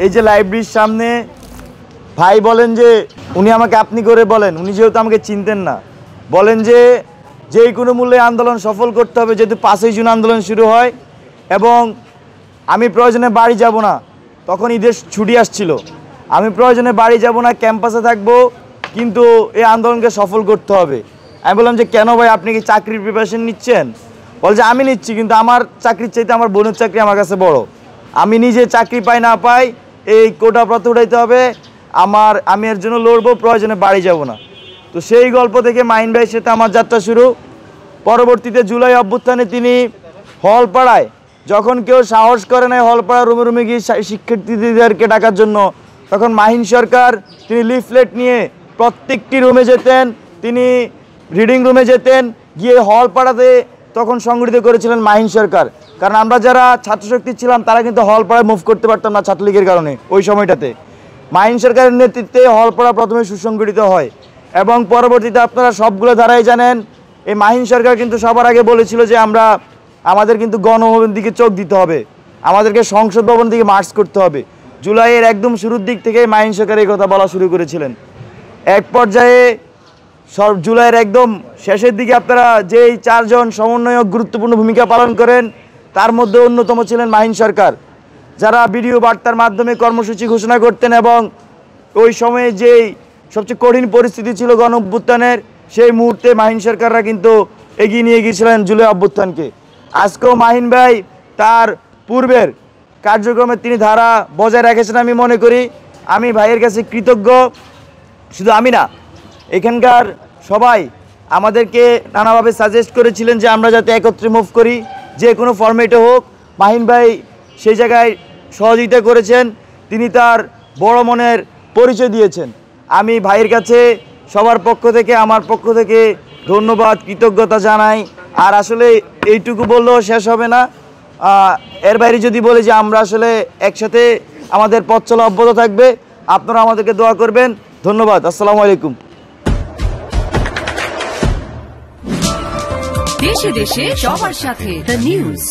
এই যে লাইব্রেরির সামনে ভাই বলেন যে উনি আমাকে আপনি করে বলেন, উনি যেহেতু আমাকে চিনতেন না, বলেন যে যেই কোনো মূল্যে আন্দোলন সফল করতে হবে, যেহেতু 5ই জুন আন্দোলন শুরু হয় এবং আমি প্রয়োজনে বাড়ি যাব না, তখন ঈদের ছুটি আসছিল, আমি প্রয়োজনে বাড়ি যাব না, ক্যাম্পাসে থাকবো, কিন্তু এই আন্দোলনকে সফল করতে হবে। আমি বললাম যে কেন ভাই, আপনি কি চাকরির প্রিপারেশন নিচ্ছেন? বলছে আমি নিচ্ছি, কিন্তু আমার চাকরির চাইতে আমার বোনের চাকরি আমার কাছে বড়, আমি নিজে চাকরি পাই না পাই এই কোটা প্রথা উঠাইতে হবে, আমি এর জন্য লড়বো, প্রয়োজনে বাড়ি যাব না। তো সেই গল্প থেকে মাহিন ভাইয়ের সাথে আমার যাত্রা শুরু। পরবর্তীতে জুলাই অভ্যুত্থানে তিনি হলপাড়ায়, যখন কেউ সাহস করে না হলপাড়া রুমে রুমে গিয়ে শিক্ষার্থীদেরকে ডাকার জন্য, তখন মাহিন সরকার তিনি লিফলেট নিয়ে প্রত্যেকটি রুমে যেতেন, তিনি রিডিং রুমে যেতেন, গিয়ে হলপাড়াতে তখন সংগঠিত করেছিলেন মাহিন সরকার। কারণ আমরা যারা ছাত্রশক্তি ছিলাম তারা কিন্তু হলপাড়ায় মুভ করতে পারতাম না ছাত্রলীগের কারণে। ওই সময়টাতে মাহিন সরকারের নেতৃত্বে হলপাড়া প্রথমে সুসংগঠিত হয় এবং পরবর্তীতে আপনারা সবগুলো ধারাই জানেন, এই মাহিন সরকার কিন্তু সবার আগে বলেছিল যে আমাদের কিন্তু গণভবনের দিকে চোখ দিতে হবে, আমাদেরকে সংসদ ভবন দিকে মার্চ করতে হবে। জুলাইয়ের একদম শুরুর দিক থেকে মাহিন সরকার এই কথা বলা শুরু করেছিলেন। এক পর্যায়ে জুলাইয়ের একদম শেষের দিকে আপনারা যেই 4 জন সমন্বয়ক গুরুত্বপূর্ণ ভূমিকা পালন করেন, তার মধ্যে অন্যতম ছিলেন মাহিন সরকার, যারা ভিডিও বার্তার মাধ্যমে কর্মসূচি ঘোষণা করতেন এবং ওই সময়ে যেই সবচেয়ে কঠিন পরিস্থিতি ছিল গণ অভ্যুত্থানের, সেই মুহূর্তে মাহিন সরকাররা কিন্তু এগিয়ে নিয়ে গিয়েছিলেন জুলাই অভ্যুত্থানকে। আজকেও মাহিন ভাই তার পূর্বের কার্যক্রমে তিনি ধারা বজায় রেখেছেন আমি মনে করি। আমি ভাইয়ের কাছে কৃতজ্ঞ। শুধু আমি না, এখানকার সবাই আমাদেরকে নানাভাবে সাজেস্ট করেছিলেন যে আমরা যাতে একত্রে মুভ করি, যে কোনো ফরম্যাটে হোক। মাহিন ভাই সেই জায়গায় সহযোগিতা করেছেন, তিনি তার বড় মনের পরিচয় দিয়েছেন। আমি ভাইয়ের কাছে সবার পক্ষ থেকে, আমার পক্ষ থেকে ধন্যবাদ, কৃতজ্ঞতা জানাই। আর আসলে এইটুকু বললেও শেষ হবে না, এর বাইরে যদি বলি যে আমরা আসলে একসাথে আমাদের পথ চলা অব্যাহত থাকবে, আপনারা আমাদেরকে দোয়া করবেন। ধন্যবাদ। আসসালামু আলাইকুম। দেশে দেশে সবার সাথে দ্য নিউজ।